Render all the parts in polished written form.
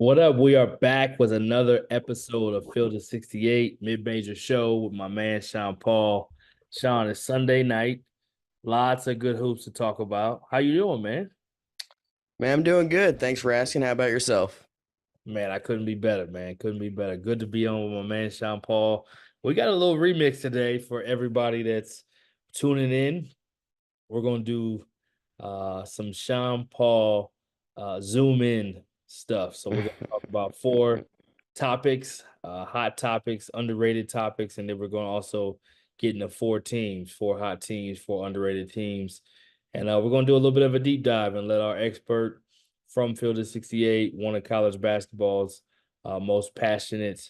What up? We are back with another episode of Field of 68 Mid-Major Show with my man Sean Paul. Sean, it's Sunday night. Lots of good hoops to talk about. How you doing, man? Man, I'm doing good. Thanks for asking. How about yourself? Man, I couldn't be better, man. Couldn't be better. Good to be on with my man Sean Paul. We got a little remix today for everybody that's tuning in. We're gonna do some Sean Paul zoom in stuff. So we're gonna talk about four topics, hot topics, underrated topics, and then we're gonna also get into four teams, four hot teams, four underrated teams. And we're gonna do a little bit of a deep dive and let our expert from Field of 68, one of college basketball's most passionate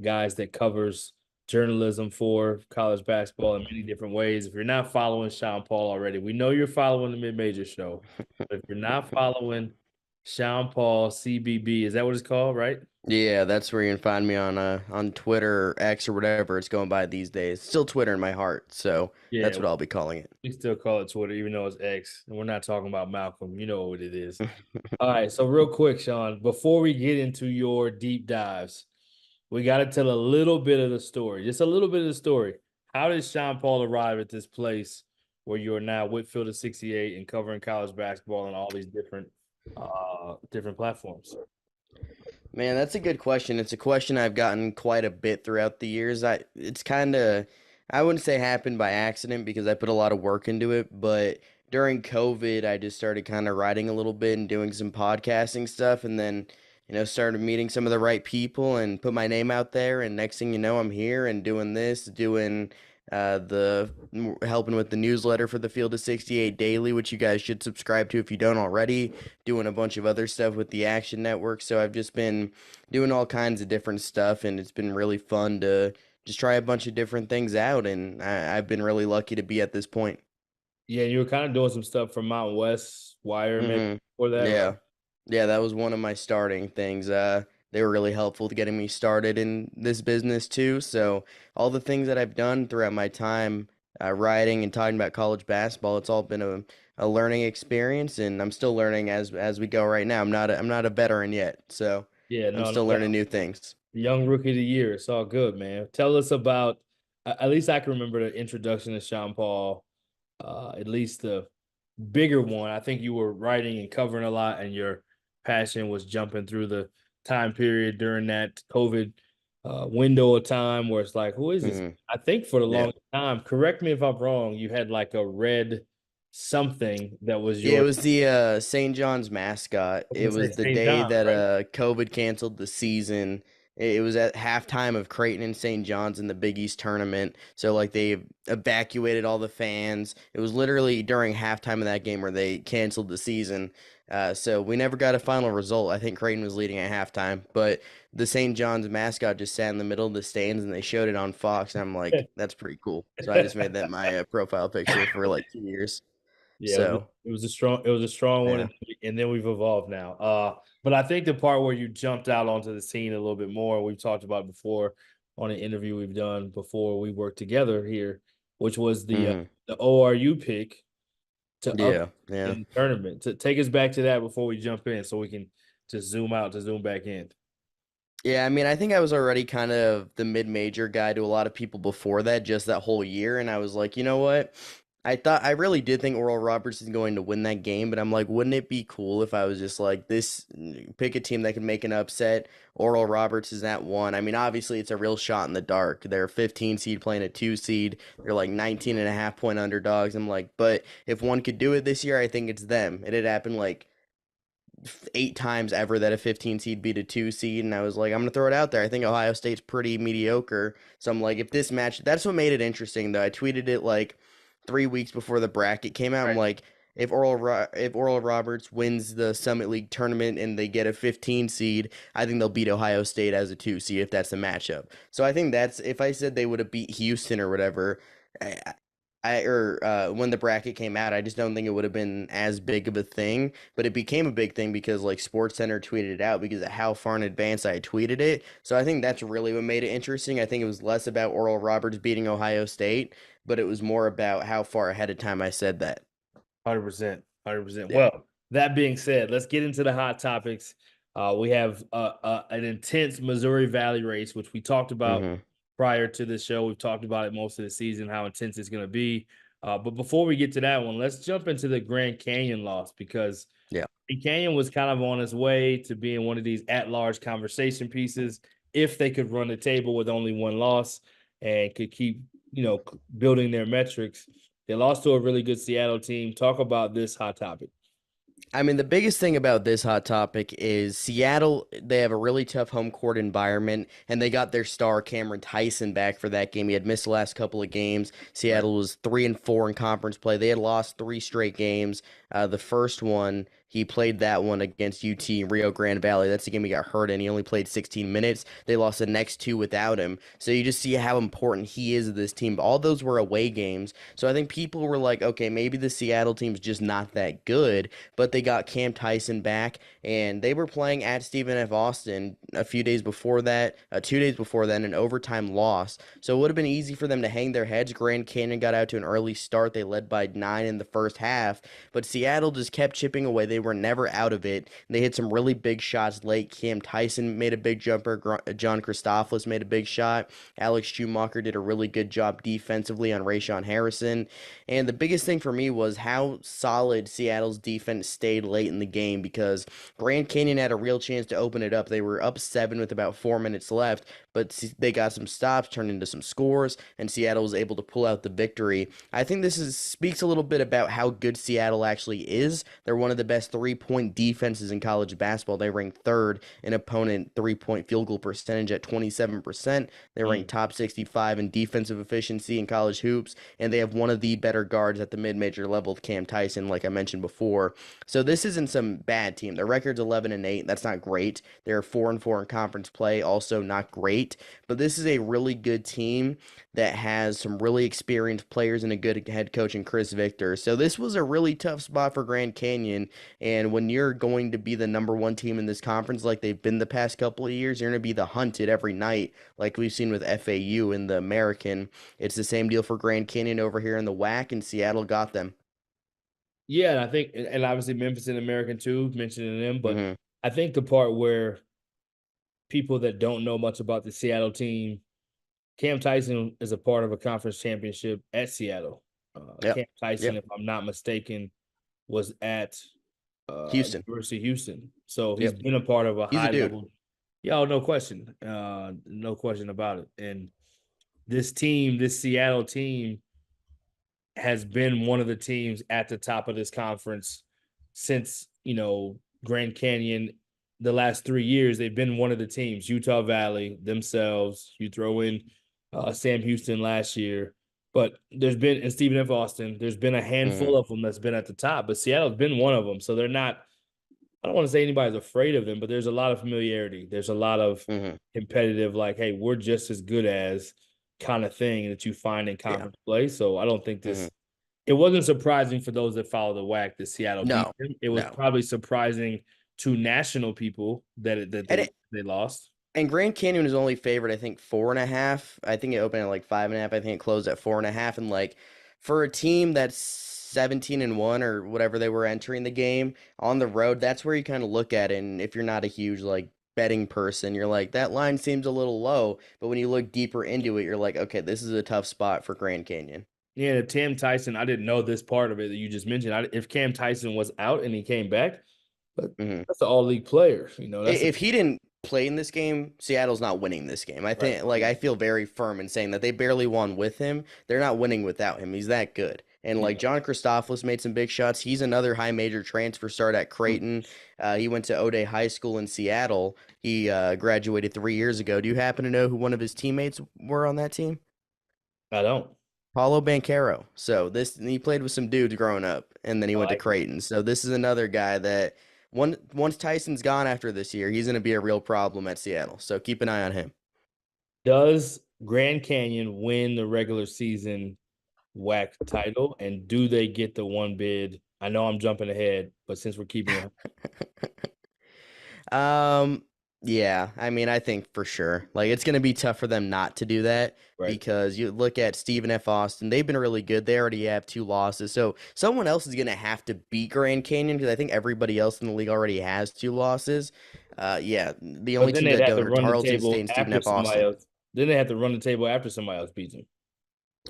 guys that covers journalism for college basketball in many different ways. If you're not following Sean Paul already, we know you're following the Mid-Major Show. But if you're not following Sean Paul CBB, is that what it's called, right? Yeah, that's where you can find me on Twitter or X or whatever it's going by these days. Still Twitter in my heart, so that's Yeah, what I'll be calling it. we still call it Twitter, even though it's X. And we're not talking about Malcolm. You know what it is. All right, so real quick, Sean, before we get into your deep dives, we got to tell a little bit of the story, just a little bit of the story. How did Sean Paul arrive at this place where you're now with Field of 68 and covering college basketball and all these different platforms? Man, that's a good question. It's a question I've gotten quite a bit throughout the years. It's kind of, I wouldn't say happened by accident because I put a lot of work into it, but during COVID, I just started kind of writing a little bit and doing some podcasting stuff, and then, started meeting some of the right people and put my name out there, and next thing you know, I'm here and doing this, doing the helping with the newsletter for the Field of 68 Daily, which you guys should subscribe to if you don't already, doing a bunch of other stuff with the Action Network. So I've just been doing all kinds of different stuff, and it's been really fun to just try a bunch of different things out. And I've been really lucky to be at this point. Yeah, you were kind of doing some stuff for Mountain West Wire, maybe hmm before that, right? Yeah. Yeah, that was one of my starting things. They were really helpful to getting me started in this business too. So all the things that I've done throughout my time writing and talking about college basketball, it's all been a learning experience, and I'm still learning as we go right now. I'm not a veteran yet, so Yeah, I'm no, no still learning doubt. new things. Young Rookie of the Year. It's all good, man. Tell us about, at least I can remember the introduction to Sean Paul, at least the bigger one. I think you were writing and covering a lot, and your passion was jumping through the time period during that COVID window of time where it's like, who is this? hmm I think for the Yeah. longest time, correct me if I'm wrong, you had like a red something that was Yeah, it your was the St. John's mascot. I was It gonna say was the St. day John's, that right? COVID canceled the season. It was at halftime of Creighton and St. John's in the Big East tournament. So like they evacuated all the fans. It was literally during halftime of that game where they canceled the season. So we never got a final result. I think Creighton was leading at halftime, but the St. John's mascot just sat in the middle of the stands and they showed it on Fox. And I'm like, that's pretty cool. So I just made that my profile picture for like 2 years. Yeah, So. it was a strong one, Yeah. and then we've evolved now. But I think the part where you jumped out onto the scene a little bit more, we've talked about before on an interview we've done before we worked together here, which was hmm the ORU pick to up Yeah. Yeah. in the tournament. To take us back to that before we jump in, so we can just zoom out to zoom back in. Yeah. I mean, I think I was already kind of the mid-major guy to a lot of people before that, just that whole year. And I was like, you know what? I really did think Oral Roberts is going to win that game, but I'm like, wouldn't it be cool if I was just like this, pick a team that can make an upset? Oral Roberts is at one. I mean, obviously it's a real shot in the dark. They're a 15 seed playing a 2 seed. They're like 19 and a half point underdogs. I'm like, but if one could do it this year, I think it's them. It had happened like 8 times ever that a 15 seed beat a 2 seed, and I was like, I'm gonna throw it out there. I think Ohio State's pretty mediocre, so I'm like, if this match, that's what made it interesting though. I tweeted it like 3 weeks before the bracket came out. I'm Right. like, if Oral Roberts wins the Summit League tournament and they get a 15 seed, I think they'll beat Ohio State as a 2 seed if that's the matchup. So I think that's if I said they would have beat Houston or whatever. When the bracket came out, I just don't think it would have been as big of a thing. But it became a big thing because like SportsCenter tweeted it out because of how far in advance I tweeted it. So I think that's really what made it interesting. I think it was less about Oral Roberts beating Ohio State, but it was more about how far ahead of time I said that. 100%. 100%. Yeah. Well, that being said, let's get into the hot topics. We have an intense Missouri Valley race, which we talked about Mhm. prior to the show. We've talked about it most of the season, how intense it's going to be. But before we get to that one, let's jump into the Grand Canyon loss because Yeah. Grand Canyon was kind of on his way to being one of these at-large conversation pieces if they could run the table with only one loss and could keep, building their metrics. They lost to a really good Seattle team. Talk about this hot topic. I mean, the biggest thing about this hot topic is Seattle, they have a really tough home court environment, and they got their star Cameron Tyson back for that game. He had missed the last couple of games. Right. Seattle was 3-4 in conference play. They had lost three straight games. The first one, he played that one against UT Rio Grande Valley. That's the game he got hurt in. He only played 16 minutes. They lost the next two without him. So you just see how important he is to this team. All those were away games. So I think people were like, okay, maybe the Seattle team's just not that good, but they got Cam Tyson back, and they were playing at Stephen F. Austin a few days before that, 2 days before then, an overtime loss. So it would have been easy for them to hang their heads. Grand Canyon got out to an early start. They led by 9 in the first half, but Seattle just kept chipping away. They were never out of it. They hit some really big shots late. Cam Tyson made a big jumper. John Christophilus made a big shot. Alex Schumacher did a really good job defensively on Rayshawn Harrison. And the biggest thing for me was how solid Seattle's defense stayed late in the game, because Grand Canyon had a real chance to open it up. They were up 7 with about 4 minutes left, but they got some stops, turned into some scores, and Seattle was able to pull out the victory. I think speaks a little bit about how good Seattle actually is. They're one of the best 3-point defenses in college basketball. They rank third in opponent 3-point field goal percentage at 27%. They rank Mm. top 65 in defensive efficiency in college hoops, and they have one of the better guards at the mid-major level with Cam Tyson, like I mentioned before. So this isn't some bad team. Their record's 11-8. That's not great. They're 4-4 in conference play, also not great. But this is a really good team that has some really experienced players and a good head coach in Chris Victor. So this was a really tough spot for Grand Canyon. And when you're going to be the number one team in this conference, like they've been the past couple of years, you're going to be the hunted every night, like we've seen with FAU in the American. It's the same deal for Grand Canyon over here in the WAC, and Seattle got them. Yeah, and I think, and obviously Memphis and American too, mentioning them, but Hmm. I think the part where people that don't know much about the Seattle team, Cam Tyson is a part of a conference championship at Seattle. Cam Yep. Tyson, Yep. if I'm not mistaken, was at Houston. University of Houston, so he's Yep. been a part of a He's a high dude. level. Yeah, oh, no question, no question about it. And this team, this Seattle team, has been one of the teams at the top of this conference since, Grand Canyon. The last 3 years, they've been one of the teams. Utah Valley themselves. You throw in Sam Houston last year, but there's been, and Stephen F. Austin. There's been a Hmm. handful of them that's been at the top, but Seattle's been one of them. So they're not. I don't want to say anybody's afraid of them, but there's a lot of familiarity. There's a lot of Hmm. competitive, like, hey, we're just as good as kind of thing that you find in Yeah. conference play. So I don't think Hmm. this, it wasn't surprising for those that follow the WAC that Seattle beat No. them. It was No. probably surprising to national people that And they lost. And Grand Canyon is only favored, I think, 4.5. I think it opened at like 5.5. I think it closed at 4.5. And like for a team that's 17-1 or whatever they were entering the game on the road, that's where you kind of look at it. And if you're not a huge like betting person, you're like, that line seems a little low. But when you look deeper into it, you're like, okay, this is a tough spot for Grand Canyon. Yeah, if Cam Tyson, I didn't know this part of it that you just mentioned. If Cam Tyson was out and he came back, but Hmm. that's an all league player. That's a If he didn't play in this game, Seattle's not winning this game. I right. think, like, I feel very firm in saying that they barely won with him. They're not winning without him. He's that good. And like Yeah. John Christophilus made some big shots. He's another high major transfer start at Creighton. He went to O'Day High School in Seattle. He graduated 3 years ago. Do you happen to know who one of his teammates were on that team? I don't. Paulo Banchero. So this he played with some dudes growing up, and then he I went to like it. Creighton. So this is another guy that once Tyson's gone after this year, he's going to be a real problem at Seattle. So keep an eye on him. Does Grand Canyon win the regular season WAC title, and do they get the one bid? I know I'm jumping ahead, but since we're keeping it Um, yeah, I mean, I think for sure. Like, it's going to be tough for them not to do that right, because you look at Stephen F. Austin, they've been really good. They already have 2 losses. So someone else is going to have to beat Grand Canyon because I think everybody else in the league already has 2 losses. Yeah, the But only then teams they'd that have to don't are run the Tarleton State table and Stephen after F. somebody Austin. else. Then they have to run the table after somebody else beats them.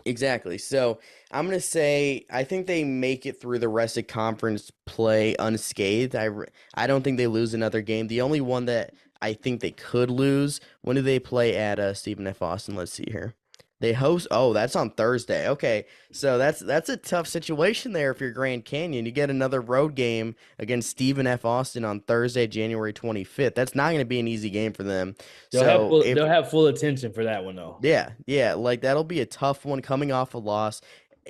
Exactly. So I'm gonna say I think they make it through the rest of conference play unscathed. I don't think they lose another game. The only one that I think they could lose. When do they play at Stephen F. Austin? Let's see here. They host. Oh, that's on Thursday. Okay, so that's a tough situation there if you're Grand Canyon. You get another road game against Stephen F. Austin on Thursday, January 25th. That's not going to be an easy game for them. So if They'll have full attention for that one though. yeah, like that'll be a tough one coming off a loss.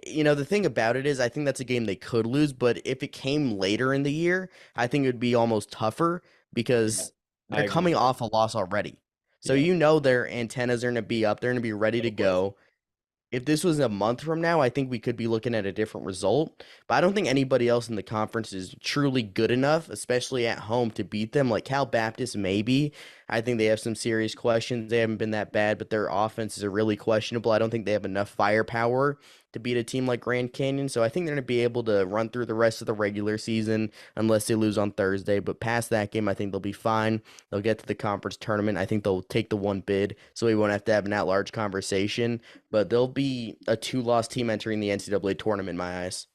The thing about it is, I think that's a game they could lose, but if it came later in the year, I think it would be almost tougher Yeah, because I they're agree with coming that. off a loss already. So Yeah, their antennas are going to be up, they're going to be ready to no question. go. If this was a month from now, I think we could be looking at a different result. But I don't think anybody else in the conference is truly good enough, especially at home, to beat them. Like Cal Baptist, maybe. I think they have some serious questions. They haven't been that bad, but their offenses are really questionable. I don't think they have enough firepower to beat a team like Grand Canyon. So I think they're going to be able to run through the rest of the regular season unless they lose on Thursday. But past that game, I think they'll be fine. They'll get to the conference tournament. I think they'll take the one bid, so we won't have to have an at-large conversation, but they'll be a two-loss team entering the NCAA tournament in my eyes.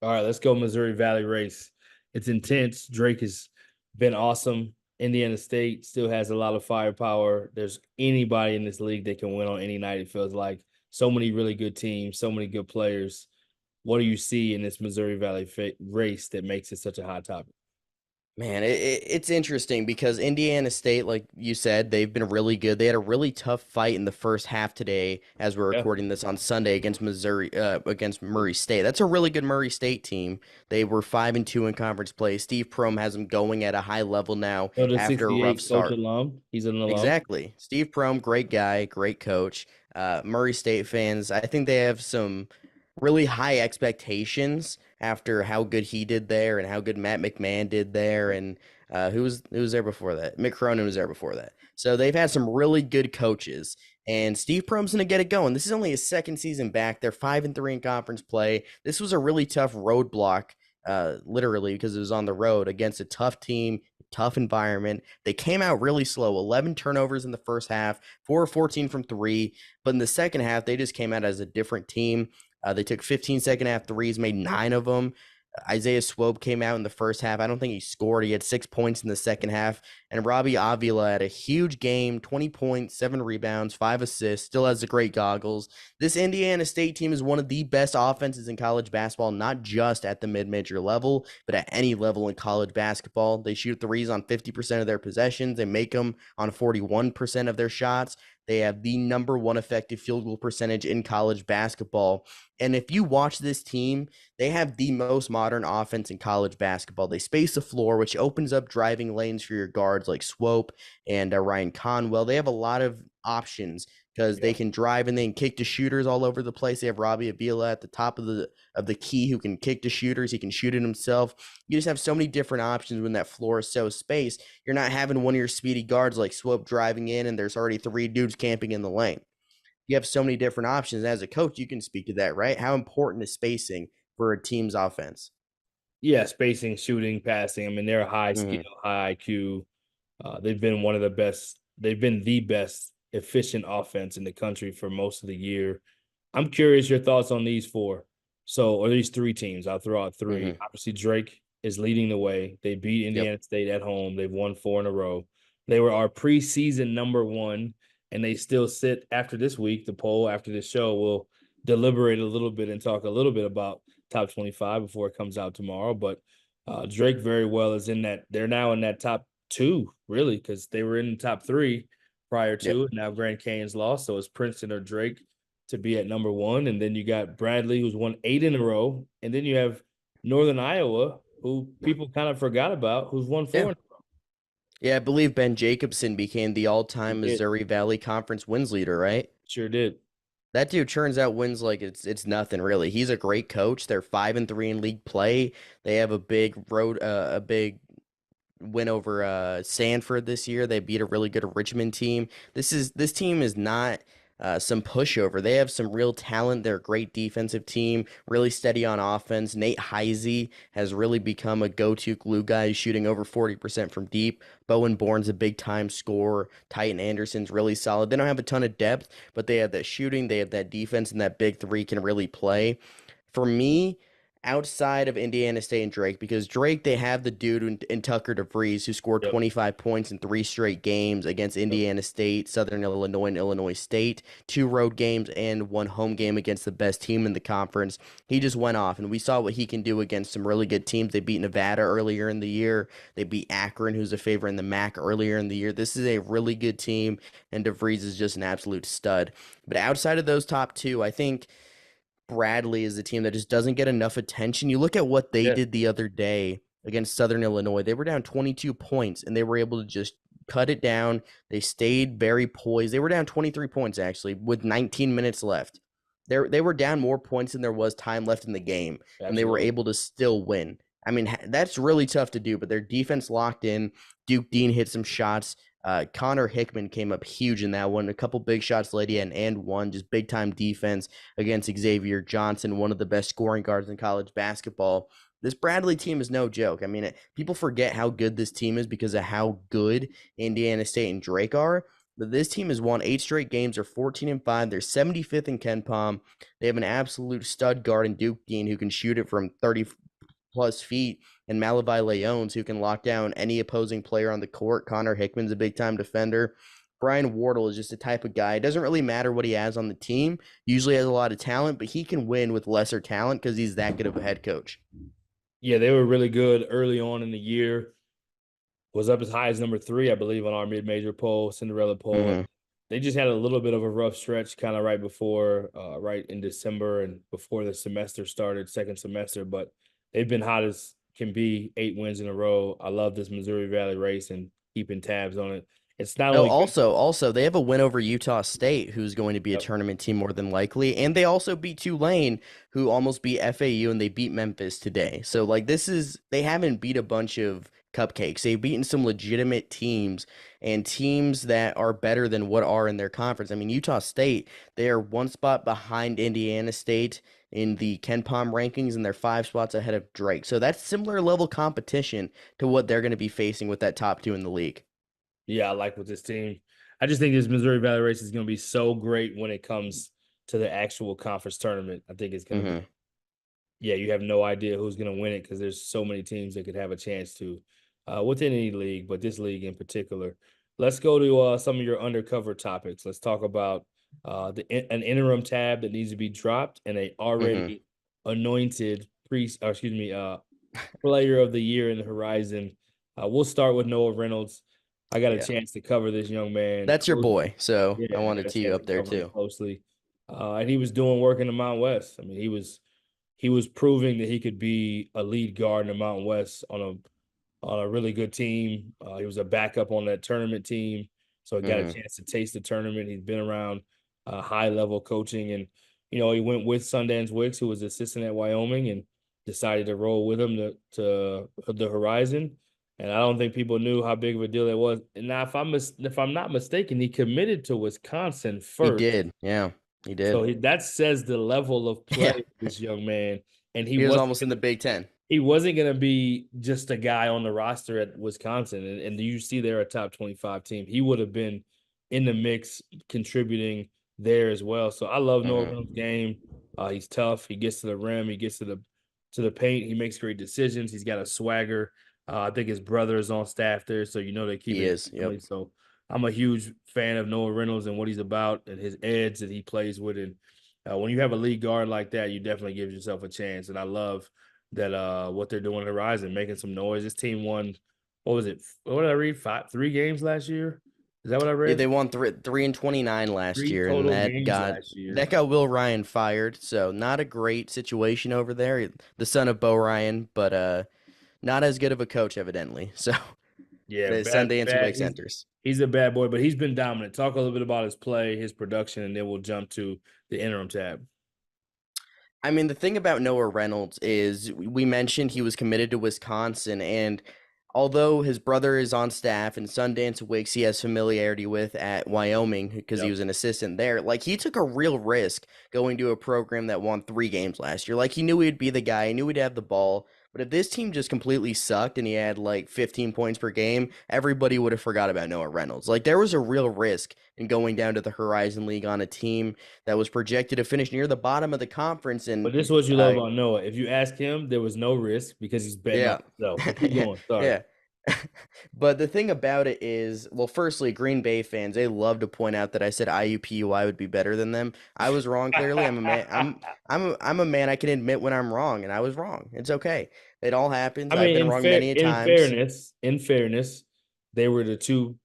All right, let's go Missouri Valley race. It's intense. Drake has been awesome. Indiana State still has a lot of firepower. There's anybody in this league that can win on any night. It feels like so many really good teams, so many good players. What do you see in this Missouri Valley race that makes it such a hot topic? Man, it's interesting because Indiana State, like you said, they've been really good. They had a really tough fight in the first half today, as we're Yeah. recording this on Sunday against Murray State. That's a really good Murray State team. They were 5-2 in conference play. Steve Prohm has them going at a high level now So the after a rough 68 coach start. alum, he's an alum. Exactly. Steve Prohm, great guy, great coach. Murray State fans, I think they have some really high expectations after how good he did there and how good Matt McMahon did there, and who was there before that? Mick Cronin was there before that. So they've had some really good coaches, and Steve Prohm's gonna get it going. This is only his second season back. They're 5-3 in conference play. This was a really tough roadblock, literally because it was on the road against a tough team, tough environment. They came out really slow, 11 turnovers in the first half, 4 of 14 from three. But in the second half, they just came out as a different team. They took 15 second half threes, made 9 of them. Isaiah Swope came out in the first half. I don't think he scored. He had 6 points in the second half. And Robbie Avila had a huge game, 20 points, 7 rebounds, 5 assists, still has the great goggles. This Indiana State team is one of the best offenses in college basketball, not just at the mid-major level, but at any level in college basketball. They shoot threes on 50% of their possessions. They make them on 41% of their shots. They have the number one effective field goal percentage in college basketball. And if you watch this team, they have the most modern offense in college basketball. They space the floor, which opens up driving lanes for your guards like Swope and Ryan Conwell. They have a lot of options because Yeah. they can drive and they can kick to shooters all over the place. They have Robbie Avila at the top of the key who can kick to shooters. He can shoot it himself. You just have so many different options when that floor is so spaced. You're not having one of your speedy guards like Swope driving in and there's already 3 dudes camping in the lane. You have so many different options. As a coach, you can speak to that, right? How important is spacing for a team's offense? Yeah, spacing, shooting, passing. I mean, they're a high skill, Mm-hmm. high IQ. They've been one of the best. They've been the best efficient offense in the country for most of the year. I'm curious your thoughts on these four. So, or these three teams. I'll throw out three. Mm-hmm. Obviously, Drake is leading the way. They beat Yep. Indiana State at home. They've won 4 in a row. They were our preseason number one, and they still sit after this week. The poll after this show will deliberate a little bit and talk a little bit about top 25 before it comes out tomorrow. But Drake very well is in that. They're now in that top two, really, because they were in the top three prior Yep. to it. Now Grand Canyon's lost, so it's Princeton or Drake to be at number one. And then you got Bradley, who's won 8 in a row. And then you have Northern Iowa, who people kind of forgot about, who's won Yeah. 4 in a row. Yeah, I believe Ben Jacobson became the He all-time did. Missouri Valley Conference wins leader, right? Sure did. That dude churns out wins like it's nothing really. He's a great coach. They're 5-3 in league play. They have a big win over Sanford this year. They beat a really good Richmond team. This team is not some pushover. They have some real talent. They're a great defensive team, really steady on offense. Nate Heisey has really become a go-to glue guy. He's shooting over 40% from deep. Bowen Bourne's a big-time scorer. Titan Anderson's really solid. They don't have a ton of depth, but they have that shooting, they have that defense, and that big three can really play. For me, outside of Indiana State and Drake, because Drake, they have the dude in Tucker DeVries who scored Yep. 25 points in 3 straight games against Yep. Indiana State, Southern Illinois, and Illinois State, 2 road games and 1 home game against the best team in the conference. He just went off, and we saw what he can do against some really good teams. They beat Nevada earlier in the year. They beat Akron, who's a favorite in the MAC earlier in the year. This is a really good team, and DeVries is just an absolute stud. But outside of those top two, I think Bradley is a team that just doesn't get enough attention. You look at what they Yeah. did the other day against Southern Illinois. They were down 22 points and they were able to just cut it down. They stayed very poised. They were down 23 points actually with 19 minutes left. They were down more points than there was time left in the game, and they were Absolutely. able to still win. I mean, that's really tough to do, but their defense locked in. Duke Dean hit some shots. Connor Hickman came up huge in that one. A couple big shots late and one, just big time defense against Xavier Johnson, one of the best scoring guards in college basketball. This Bradley team is no joke. I mean, people forget how good this team is because of how good Indiana State and Drake are. But this team has won 8 straight games. They're 14-5. They're 75th in Ken Palm. They have an absolute stud guard in Duke Dean who can shoot it from 30 plus feet, and Malavi Leones who can lock down any opposing player on the court. Connor Hickman's a big time defender. Brian Wardle is just a type of guy. It doesn't really matter what he has on the team. Usually has a lot of talent, but he can win with lesser talent because he's that good of a head coach. Yeah, they were really good early on in the year. Was up as high as number 3, I believe, on our mid-major poll, Cinderella poll. Mm-hmm. They just had a little bit of a rough stretch, kind of right before, right in December and before the semester started, second semester. But they've been hot as can be, 8 wins in a row. I love this Missouri Valley race and keeping tabs on it. It's not Oh, only good. also, they have a win over Utah State, who's going to be a Yep. tournament team more than likely, and they also beat Tulane, who almost beat FAU, and they beat Memphis today. So, like, they haven't beat a bunch of cupcakes. They've beaten some legitimate teams and teams that are better than what are in their conference. I mean, Utah State, they are 1 spot behind Indiana State in the Ken Palm rankings, and they're 5 spots ahead of Drake. So that's similar level competition to what they're going to be facing with that top two in the league. Yeah, I like with this team. I just think this Missouri Valley race is going to be so great when it comes to the actual conference tournament. I think it's going to be, Mm-hmm. yeah, you have no idea who's going to win it because there's so many teams that could have a chance to within any league, but this league in particular. Let's go to some of your undercover topics. Let's talk about an interim tab that needs to be dropped and a Mm-hmm. already anointed player of the year in the horizon. We'll start with Noah Reynolds. I got a Yeah. chance to cover this young man That's your closely. boy, so Yeah, I I wanted got to a tee you chance up to there cover him too. closely, and he was doing work in the Mountain West. I mean, he was proving that he could be a lead guard in the Mountain West on a really good team. He was a backup on that tournament team, so he got a Mm-hmm. chance to taste the tournament. He's been around high level coaching, and he went with Sundance Wicks, who was assistant at Wyoming, and decided to roll with him to the Horizon. And I don't think people knew how big of a deal it was. And now, if I'm not mistaken, he committed to Wisconsin He first, did, yeah, he so did. that says the level of play Yeah, of this young man. And he he was wasn't almost in the Big Ten. he wasn't going to be just a guy on the roster at Wisconsin. And you see they're a top 25 team. He would have been in the mix, contributing there as well. So I love Noah Mm-hmm. Reynolds' game. He's tough. He gets to the rim. He gets to the paint. He makes great decisions. He's got a swagger. I think his brother is on staff there, so they keep He it is. family. Yep. So I'm a huge fan of Noah Reynolds and what he's about and his edge that he plays with. And when you have a lead guard like that, you definitely give yourself a chance. And I love that what they're doing at Horizon, making some noise. This team won, what was it? What did I read? 3 games last year? Is that what I Yeah, read? they won 3-29 last Three year, and total that games got last year. that got Will Ryan fired. So not a great situation over there. The son of Bo Ryan, but not as good of a coach evidently. So Yeah, the bad, Sundance bad. Wicks He's enters. he's a bad boy, but he's been dominant. Talk a little bit about his play, his production, and then we'll jump to the interim tab. I mean, the thing about Noah Reynolds is we mentioned he was committed to Wisconsin, and although his brother is on staff and Sundance Wicks he has familiarity with at Wyoming because he Yep. was an assistant there, like he took a real risk going to a program that won 3 games last year. Like he knew he'd be the guy, he knew he'd have the ball. But if this team just completely sucked and he had like 15 points per game, everybody would have forgot about Noah Reynolds. Like there was a real risk in going down to the Horizon League on a team that was projected to finish near the bottom of the conference. But And this is what you love uh, about Noah. If you ask him, there was no risk because he's betting on yeah. himself. But keep going. Sorry. Yeah. But the thing about it is, well, firstly, Green Bay fans, they love to point out that I said IUPUI would be better than them. I was wrong, clearly. I'm a man. I'm a man. I can admit when I'm wrong, and I was wrong. It's okay. It all happens. I I've mean, been wrong many times. in fairness, they were the two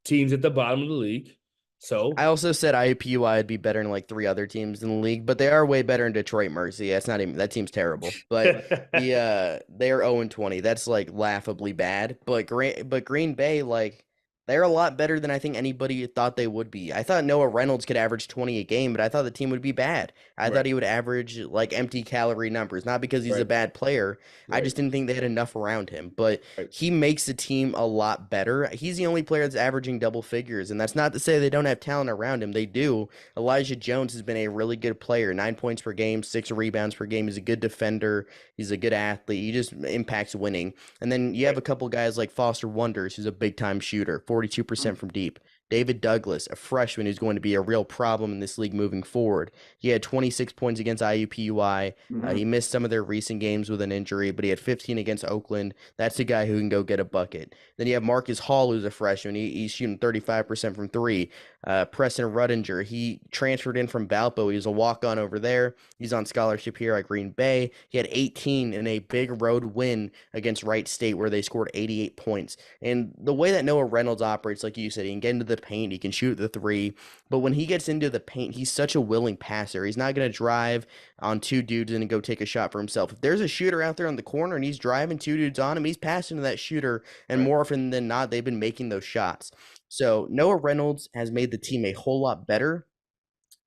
teams at the bottom of the league. I So also said IUPUI would be better than like 3 other teams in the league, but they are way better in Detroit Mercy. That's not even that team's terrible. But they are 0-20. That's like laughably bad. But Green Bay, like they're a lot better than I think anybody thought they would be. I thought Noah Reynolds could average 20 a game, but I thought the team would be bad. I right, thought he would average like empty calorie numbers, not because he's a right, bad player. I right, just didn't think they had enough around him. But right, he makes the team a lot better. He's the only player that's averaging double figures, and that's not to say they don't have talent around him. They do. Elijah Jones has been a really good player, 9 points per game, 6 rebounds per game. He's a good defender. He's a good athlete. He just impacts winning. And then you have right. a couple guys like Foster Wonders, who's a big time shooter, 42% from deep. David Douglas, a freshman who's going to be a real problem in this league moving forward. He had 26 points against IUPUI. He missed some of their recent games with an injury, but he had 15 against Oakland. That's a guy who can go get a bucket. Then you have Marcus Hall, who's a freshman. He's shooting 35% from three. Preston Rudinger, he transferred in from Valpo. He was a walk-on over there. He's on scholarship here at Green Bay. He had 18 in a big road win against Wright State where they scored 88 points. And the way that Noah Reynolds operates, like you said, he can get into the paint, he can shoot the three. But when he gets into the paint, he's such a willing passer. He's not going to drive on two dudes and go take a shot for himself. If there's a shooter out there on the corner and he's driving two dudes on him, he's passing to that shooter, and Right. more often than not, they've been making those shots. So Noah Reynolds has made the team a whole lot better.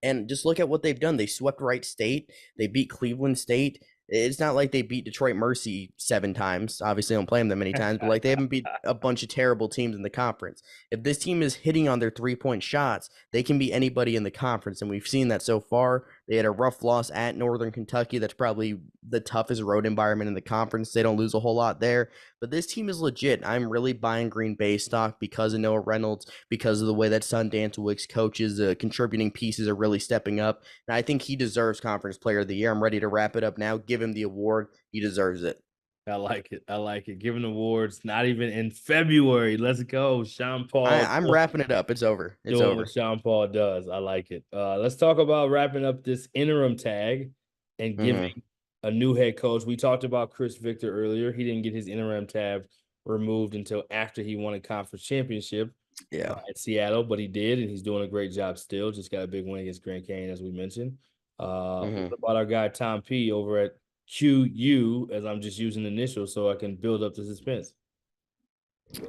And just look at what they've done. They swept Wright State. They beat Cleveland State. It's not like they beat Detroit Mercy 7 times. Obviously, I don't play them that many times, but like they haven't beat a bunch of terrible teams in the conference. If this team is hitting on their 3 point shots, they can beat anybody in the conference. And we've seen that so far. They had a rough loss at Northern Kentucky. That's probably the toughest road environment in the conference. They don't lose a whole lot there. But this team is legit. I'm really buying Green Bay stock because of Noah Reynolds, because of the way that Sundance Wicks coaches, contributing pieces are really stepping up. And I think he deserves Conference Player of the Year. I'm ready to wrap it up now. Give him the award. He deserves it. I like it. I like it. Giving awards, not even in February. Let's go. Sean Paul I'm wrapping it up. It's over. It's doing what over. Sean Paul does. I like it. Let's talk about wrapping up this interim tag and Hmm. giving a new head coach. We talked about Chris Victor earlier. He didn't get his interim tab removed until after he won a conference championship Yeah. at Seattle, but he did, and he's doing a great job still. Just got a big win against Grand Canyon, as we mentioned. What Hmm. about our guy Tom P over at QU, as I'm just using initials so I can build up the suspense?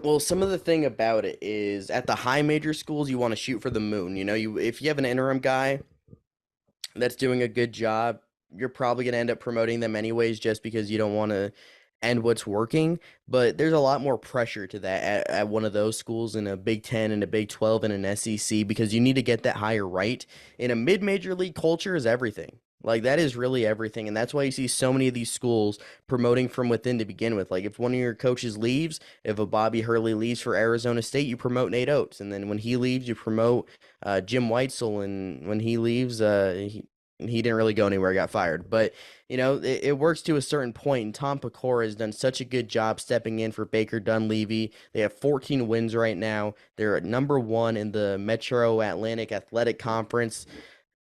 Well, some of the thing about it is at the high major schools, you want to shoot for the moon. You know, you if you have an interim guy that's doing a good job, you're probably going to end up promoting them anyways just because you don't want to end what's working. But there's a lot more pressure to that at one of those schools in a Big 10 and a Big 12 and an SEC because you need to get that higher right. In a mid-major league, culture is everything. Like that is really everything. And that's why you see so many of these schools promoting from within to begin with. Like if one of your coaches leaves, if a Bobby Hurley leaves for Arizona State, you promote Nate Oates. And then when he leaves, you promote Jim Weitzel. And when he leaves, he didn't really go anywhere, got fired. But, you know, it works to a certain point. And Tom Pecora has done such a good job stepping in for Baker Dunleavy. They have 14 wins right now. They're at number one in the Metro Atlantic Athletic Conference.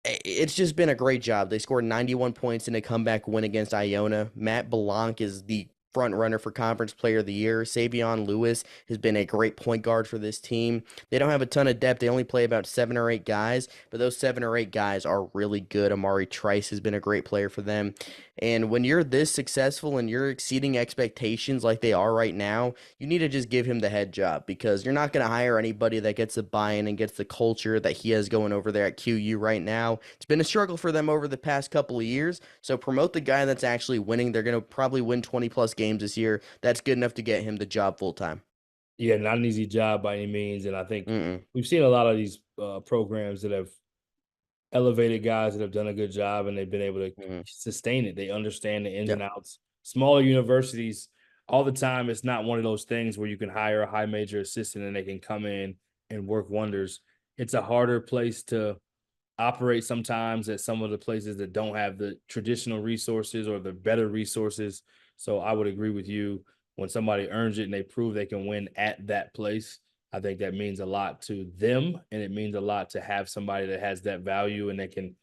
It's just been a great job. They scored 91 points in a comeback win against Iona. Matt Blanc is the front runner for Conference Player of the Year. Savion Lewis has been a great point guard for this team. They don't have a ton of depth. They only play about 7 or 8 guys, but those 7 or 8 guys are really good. Amari Trice has been a great player for them. And when you're this successful and you're exceeding expectations like they are right now, you need to just give him the head job because you're not going to hire anybody that gets the buy-in and gets the culture that he has going over there at QU right now. It's been a struggle for them over the past couple of years. So promote the guy that's actually winning. They're going to probably win 20 plus games this year. That's good enough to get him the job full time. Yeah, not an easy job by any means, and I think Mm-mm. we've seen a lot of these programs that have elevated guys that have done a good job and they've been able to Mm-hmm. sustain it. They understand the ins and Yep. outs. Smaller universities, all the time, it's not one of those things where you can hire a high major assistant and they can come in and work wonders. It's a harder place to operate sometimes at some of the places that don't have the traditional resources or the better resources. So I would agree with you. When somebody earns it and they prove they can win at that place, I think that means a lot to them, and it means a lot to have somebody that has that value and that can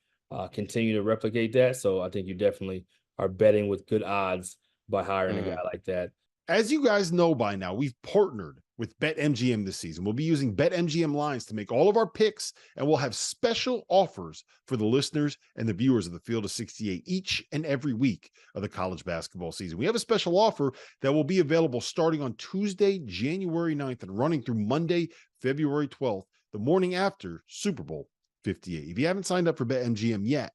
continue to replicate that. So I think you definitely are betting with good odds by hiring a guy Mm-hmm. like that. As you guys know by now, we've partnered with BetMGM this season. We'll be using BetMGM lines to make all of our picks, and we'll have special offers for the listeners and the viewers of the Field of 68 each and every week of the college basketball season. We have a special offer that will be available starting on Tuesday, January 9th, and running through Monday, February 12th, the morning after Super Bowl 58. If you haven't signed up for BetMGM yet,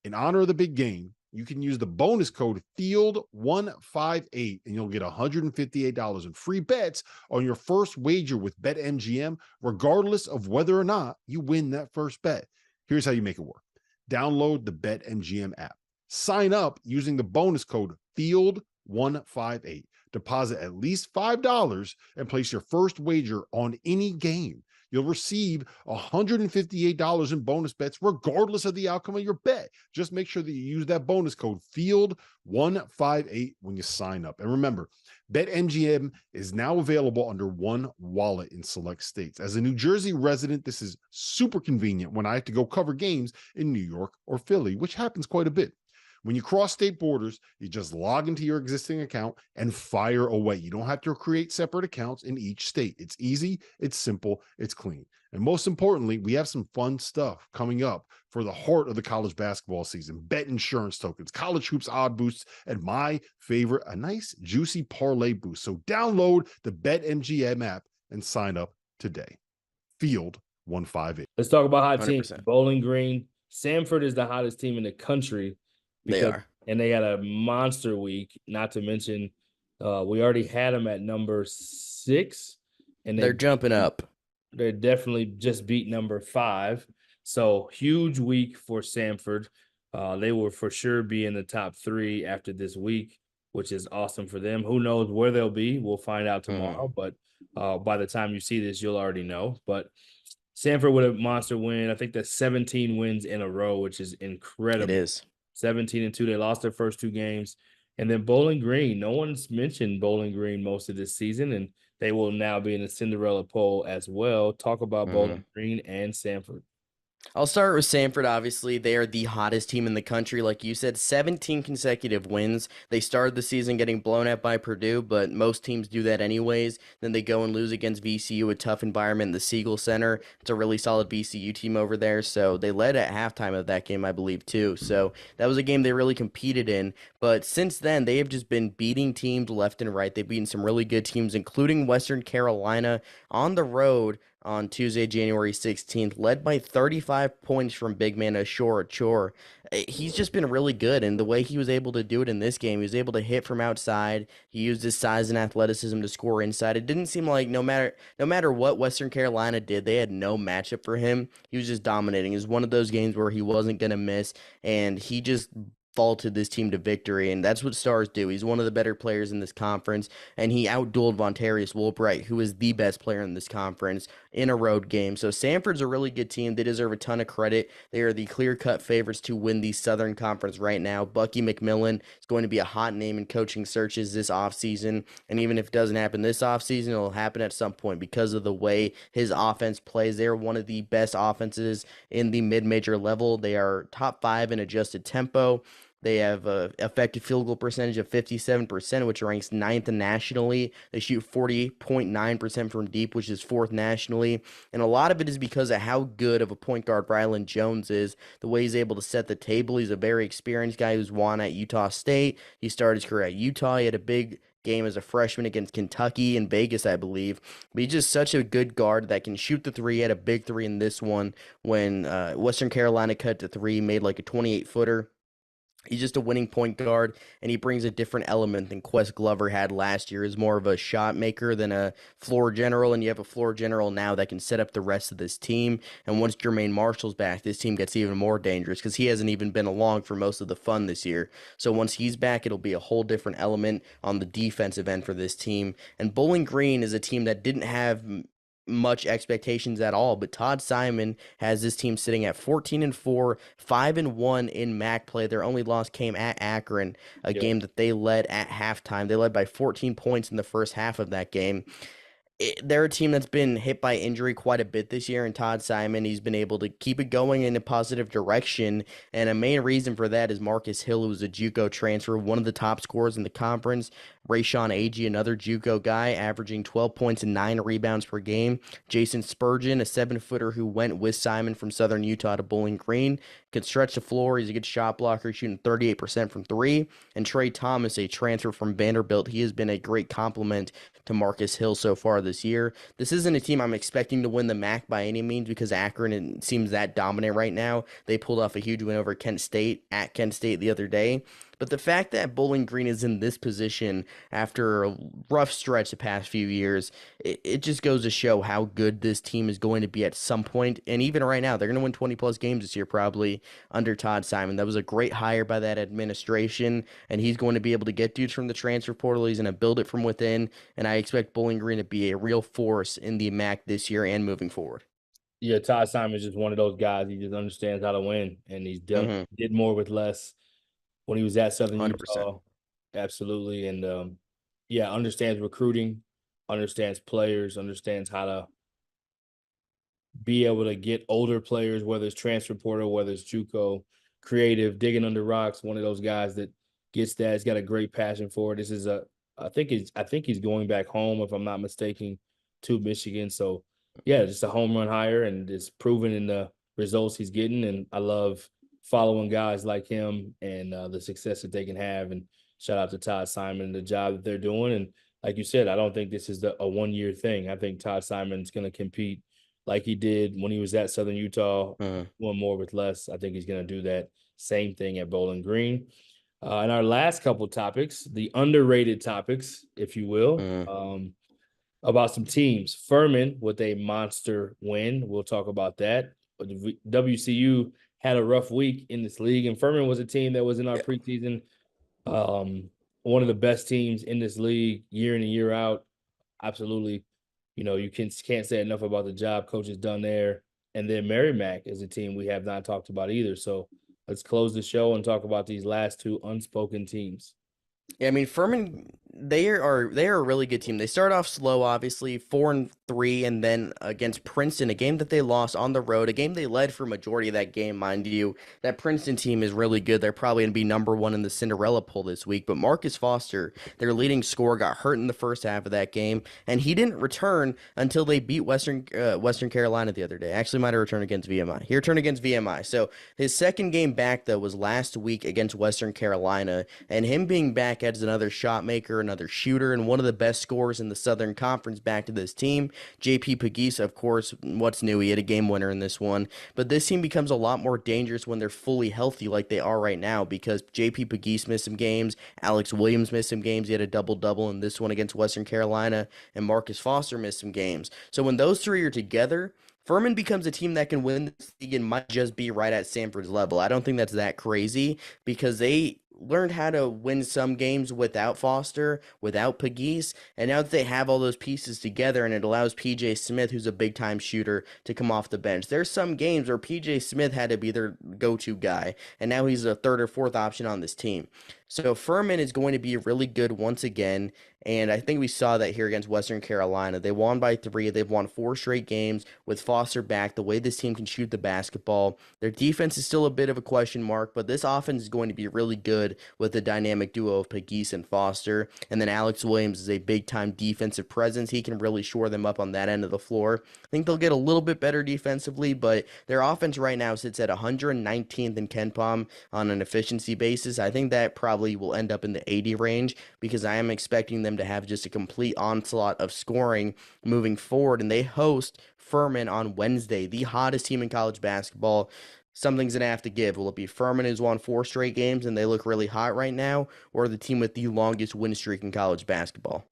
in honor of the big game, you can use the bonus code FIELD158 and you'll get $158 in free bets on your first wager with BetMGM, regardless of whether or not you win that first bet. Here's how you make it work. Download the BetMGM app. Sign up using the bonus code FIELD158. Deposit at least $5 and place your first wager on any game. You'll receive $158 in bonus bets, regardless of the outcome of your bet. Just make sure that you use that bonus code FIELD158 when you sign up. And remember, BetMGM is now available under one wallet in select states. As a New Jersey resident, this is super convenient when I have to go cover games in New York or Philly, which happens quite a bit. When you cross state borders, you just log into your existing account and fire away. You don't have to create separate accounts in each state. It's easy, it's simple, it's clean. And most importantly, we have some fun stuff coming up for the heart of the college basketball season. Bet insurance tokens, college hoops odd boosts, and my favorite, a nice juicy parlay boost. So download the BetMGM app and sign up today. Field 158. Let's talk about hot teams. 100%. Bowling Green. Samford is the hottest team in the country. They are. And they had a monster week, not to mention we already had them at number 6. And They're jumping up. They definitely just beat number 5. So huge week for Samford. They will for sure be in the top 3 after this week, which is awesome for them. Who knows where they'll be? We'll find out tomorrow. But by the time you see this, you'll already know. But Samford with a monster win. I think that's 17 wins in a row, which is incredible. It is. 17-2. They lost their first 2 games. And then Bowling Green. No one's mentioned Bowling Green most of this season, and they will now be in the Cinderella poll as well. Talk about Bowling Green and Samford. I'll start with Samford. Obviously, they are the hottest team in the country. Like you said, 17 consecutive wins. They started the season getting blown out by Purdue, but most teams do that anyways. Then they go and lose against VCU, a tough environment in the Siegel Center. It's a really solid VCU team over there. So they led at halftime of that game, I believe, too. So that was a game they really competed in. But since then, they have just been beating teams left and right. They've beaten some really good teams, including Western Carolina on the road on Tuesday, January 16th, led by 35 points from big man Ashore Chore. He's just been really good, and the way he was able to do it in this game, he was able to hit from outside. He used his size and athleticism to score inside. It didn't seem like no matter what Western Carolina did, they had no matchup for him. He was just dominating. It was one of those games where he wasn't going to miss, and he just vaulted this team to victory, and that's what stars do. He's one of the better players in this conference, and he outdueled Vontarius Woolbright, who is the best player in this conference, in a road game. So Samford's a really good team. They deserve a ton of credit. They are the clear-cut favorites to win the Southern Conference right now. Bucky McMillan is going to be a hot name in coaching searches this offseason, and even if it doesn't happen this offseason, it'll happen at some point because of the way his offense plays. They're one of the best offenses in the mid-major level. They are top 5 in adjusted tempo. They have an effective field goal percentage of 57%, which ranks 9th nationally. They shoot 40.9% from deep, which is 4th nationally. And a lot of it is because of how good of a point guard Rylan Jones is, the way he's able to set the table. He's a very experienced guy who's won at Utah State. He started his career at Utah. He had a big game as a freshman against Kentucky and Vegas, I believe. But he's just such a good guard that can shoot the 3. He had a big 3 in this one when Western Carolina cut to 3, made like a 28-footer. He's just a winning point guard, and he brings a different element than Quest Glover had last year. He's more of a shot maker than a floor general, and you have a floor general now that can set up the rest of this team. And once Jermaine Marshall's back, this team gets even more dangerous because he hasn't even been along for most of the fun this year. So once he's back, it'll be a whole different element on the defensive end for this team. And Bowling Green is a team that didn't have much expectations at all, but Todd Simon has this team sitting at 14-4, 5-1 in MAC play. Their only loss came at Akron, a Yeah. game that they led at halftime. They led by 14 points in the first half of that game. They're a team that's been hit by injury quite a bit this year, and Todd Simon, he's been able to keep it going in a positive direction, and a main reason for that is Marcus Hill, who's a JUCO transfer, one of the top scorers in the conference. Rayshawn Agee, another JUCO guy, averaging 12 points and 9 rebounds per game. Jason Spurgeon, a 7-footer who went with Simon from Southern Utah to Bowling Green, can stretch the floor. He's a good shot blocker, shooting 38% from 3. And Trey Thomas, a transfer from Vanderbilt, he has been a great complement to Marcus Hill so far this year. This isn't a team I'm expecting to win the MAC by any means because Akron seems that dominant right now. They pulled off a huge win over Kent State at Kent State the other day. But the fact that Bowling Green is in this position after a rough stretch the past few years, it just goes to show how good this team is going to be at some point. And even right now, they're going to win 20 plus games this year, probably under Todd Simon. That was a great hire by that administration, and he's going to be able to get dudes from the transfer portal. He's going to build it from within, and I expect Bowling Green to be a real force in the MAC this year and moving forward. Yeah, Todd Simon is just one of those guys. He just understands how to win, and did more with less when he was at Southern 100%. Utah. Absolutely. And yeah, understands recruiting, understands players, understands how to be able to get older players, whether it's transfer portal, whether it's JUCO, creative, digging under rocks. One of those guys that gets that. He's got a great passion for it. I think he's going back home, if I'm not mistaken, to Michigan. So yeah, just a home run hire, and it's proven in the results he's getting. And I love following guys like him and the success that they can have. And shout out to Todd Simon and the job that they're doing. And like you said, I don't think this is a 1-year thing. I think Todd Simon's going to compete like he did when he was at Southern Utah, doing more with less. I think he's going to do that same thing at Bowling Green. And our last couple topics, the underrated topics, if you will, about some teams. Furman with a monster win. We'll talk about that. But WCU had a rough week in this league, and Furman was a team that was in our preseason, one of the best teams in this league year in and year out. Absolutely. You know, you can't say enough about the job coach has done there. And then Merrimack is a team we have not talked about either. So let's close the show and talk about these last two unspoken teams. Yeah, I mean Furman, they are a really good team. They start off slow, obviously 4-3, and then against Princeton, a game that they lost on the road, a game they led for majority of that game, mind you. That Princeton team is really good. They're probably going to be number 1 in the Cinderella poll this week. But Marcus Foster, their leading scorer, got hurt in the first half of that game, and he didn't return until they beat Western Carolina the other day. Actually, might have returned against VMI. He returned against VMI. So his second game back though was last week against Western Carolina, and him being back adds another shot maker, another shooter, and one of the best scorers in the Southern Conference back to this team. JP Pegues, of course, what's new? He had a game winner in this one. But this team becomes a lot more dangerous when they're fully healthy like they are right now because JP Pegues missed some games. Alex Williams missed some games. He had a double-double in this one against Western Carolina. And Marcus Foster missed some games. So when those three are together, Furman becomes a team that can win this league and might just be right at Sanford's level. I don't think that's that crazy because they learned how to win some games without Foster, without Pegues, and now that they have all those pieces together and it allows PJ Smith, who's a big-time shooter, to come off the bench. There's some games where PJ Smith had to be their go-to guy, and now he's a third or fourth option on this team. So Furman is going to be really good once again, and I think we saw that here against Western Carolina. They won by 3. They've won 4 straight games with Foster back, the way this team can shoot the basketball. Their defense is still a bit of a question mark, but this offense is going to be really good with the dynamic duo of Pegues and Foster. And then Alex Williams is a big-time defensive presence. He can really shore them up on that end of the floor. I think they'll get a little bit better defensively, but their offense right now sits at 119th in KenPom on an efficiency basis. I think that probably will end up in the 80 range because I am expecting them to have just a complete onslaught of scoring moving forward, and they host Furman on Wednesday, the hottest team in college basketball. something's going to have to give. Will it be Furman, who's won 4 straight games and they look really hot right now, or the team with the longest win streak in college basketball?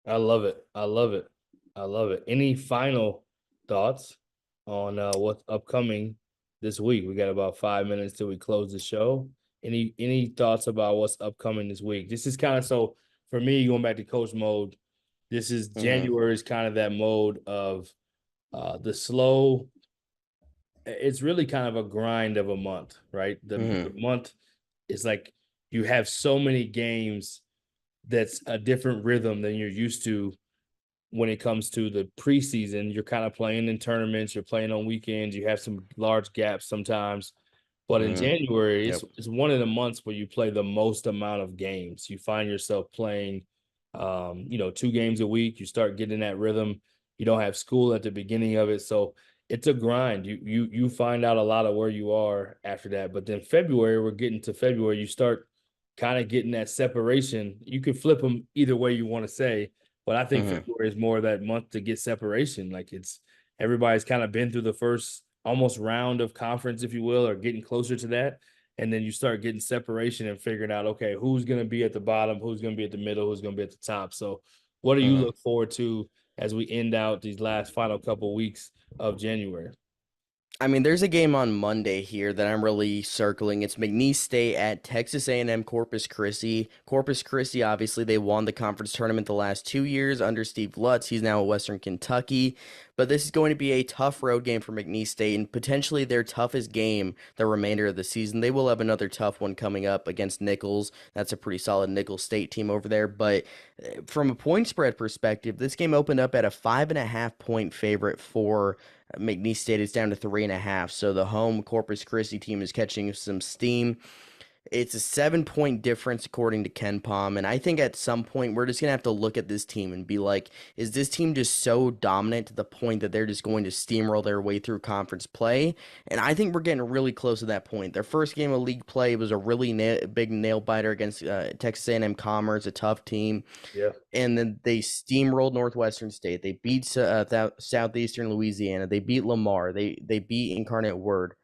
I love it. I love it. I love it. Any final thoughts on what's upcoming this week? We got about 5 minutes till we close the show. Any thoughts about what's upcoming this week? This is kind of so for me going back to coach mode. This is January is kind of that mode of the slow. It's really kind of a grind of a month, right? The month is like you have so many games that's a different rhythm than you're used to when it comes to the preseason. You're kind of playing in tournaments, you're playing on weekends, you have some large gaps sometimes. But in January, Yep. it's one of the months where you play the most amount of games. You find yourself playing 2 games a week. You start getting that rhythm. You don't have school at the beginning of it. So it's a grind. You find out a lot of where you are after that. But then February, we're getting to February, you start kind of getting that separation. You can flip them either way you want to say, but I think February is more of that month to get separation. Like it's everybody's kind of been through the first almost round of conference, if you will, or getting closer to that. And then you start getting separation and figuring out, okay, who's going to be at the bottom, who's going to be at the middle, who's going to be at the top. So what do you look forward to as we end out these last final couple weeks of January? I mean, there's a game on Monday here that I'm really circling. It's McNeese State at Texas A&M Corpus Christi. Corpus Christi, obviously, they won the conference tournament the last 2 years under Steve Lutz. He's now at Western Kentucky. But this is going to be a tough road game for McNeese State and potentially their toughest game the remainder of the season. They will have another tough one coming up against Nichols. That's a pretty solid Nichols State team over there. But from a point spread perspective, this game opened up at a 5.5-point favorite for McNeese State. Is down to 3.5. So the home Corpus Christi team is catching some steam. It's a 7-point difference according to Ken Palm, and I think at some point we're just gonna have to look at this team and be like, is this team just so dominant to the point that they're just going to steamroll their way through conference play? And I think we're getting really close to that point. Their first game of league play was a really big nail biter against Texas A&M Commerce, a tough team. Yeah. And then they steamrolled Northwestern State. They beat Southeastern Louisiana. They beat Lamar. They beat Incarnate Word.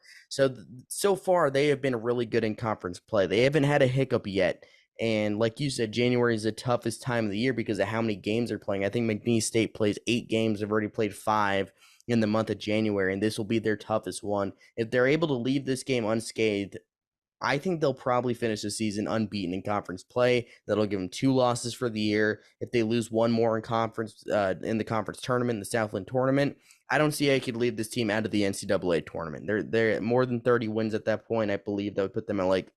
So far, they have been really good in conference play. They haven't had a hiccup yet. And like you said, January is the toughest time of the year because of how many games they're playing. I think McNeese State plays 8 games. They've already played 5 in the month of January, and this will be their toughest one. If they're able to leave this game unscathed, I think they'll probably finish the season unbeaten in conference play. That'll give them 2 losses for the year. If they lose one more in conference in the conference tournament, the Southland tournament, I don't see how you could leave this team out of the NCAA tournament. They're at more than 30 wins at that point. I believe that would put them at like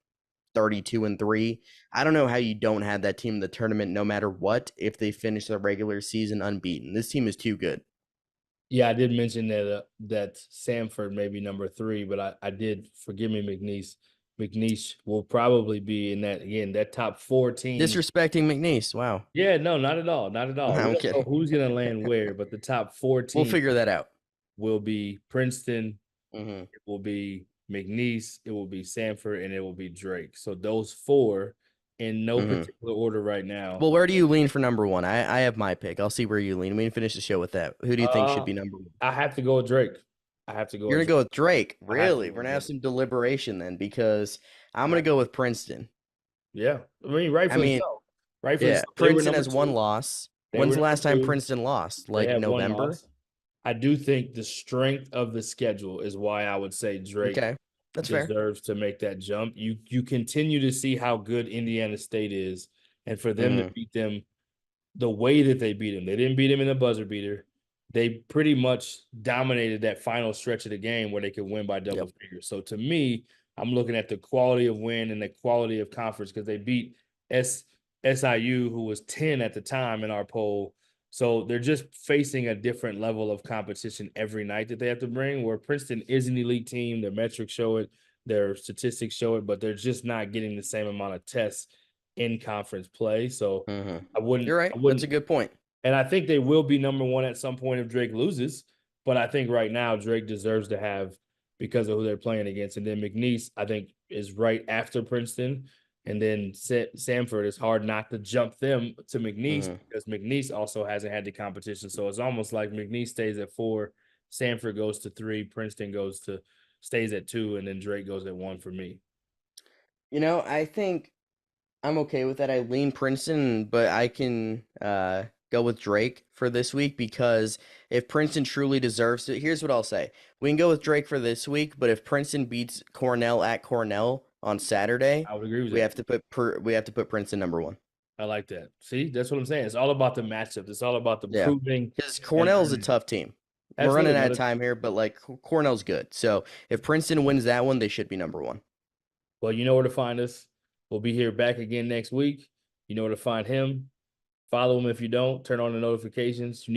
32-3. I don't know how you don't have that team in the tournament no matter what if they finish the regular season unbeaten. This team is too good. Yeah, I did mention that Samford may be number 3, but I did, forgive me, McNeese. McNeese will probably be in that top 4 team. Disrespecting McNeese. Wow. Yeah, no, not at all. Not at all. I'm We don't know kidding. who's going to land where, but the top 4 We'll teams figure that out. will be Princeton, Mm-hmm. it will be McNeese, it will be Samford, and it will be Drake. So those 4 in no particular order right now. Well, where do you lean for number 1? I have my pick. I'll see where you lean. We can finish the show with that. Who do you think should be number 1? I have to go with Drake. I have to go. You're going to go with Drake. I have to Really? go We're with going to have Drake. some deliberation then because I'm going to go with Princeton. Yeah. I mean, rightfully so. Rightfully Yeah, so. They were Princeton number has 1 2. loss. They When's were the last number time 2. Princeton lost? They Like have 1 November? loss. I do think the strength of the schedule is why I would say Drake Okay, that's fair. deserves to make that jump. You continue to see how good Indiana State is, and for them to beat them the way that they beat them. They didn't beat them in a buzzer beater. They pretty much dominated that final stretch of the game where they could win by double figures. So to me, I'm looking at the quality of win and the quality of conference because they beat SIU, who was 10 at the time in our poll. So they're just facing a different level of competition every night that they have to bring, where Princeton is an elite team. Their metrics show it, their statistics show it, but they're just not getting the same amount of tests in conference play. So I wouldn't. You're right. That's a good point. And I think they will be number 1 at some point if Drake loses. But I think right now Drake deserves to have because of who they're playing against. And then McNeese, I think, is right after Princeton. And then Samford, is hard not to jump them to McNeese because McNeese also hasn't had the competition. So it's almost like McNeese stays at 4 Sanford goes to 3, Princeton stays at 2, and then Drake goes at 1 for me. I think I'm okay with that. I lean Princeton, but I can go with Drake for this week because if Princeton truly deserves it, here's what I'll say. We can go with Drake for this week, but if Princeton beats Cornell at Cornell on Saturday, I would agree with we that. have to put Princeton number 1. I like that. See, that's what I'm saying. It's all about the matchup. It's all about the Yeah. proving. Because Cornell's a and- tough team. We're Absolutely, running out of brother. time here, but like Cornell's good. So if Princeton wins that one, they should be number 1. Well, you know where to find us. We'll be here back again next week. You know where to find him. Follow him if you don't. Turn on the notifications.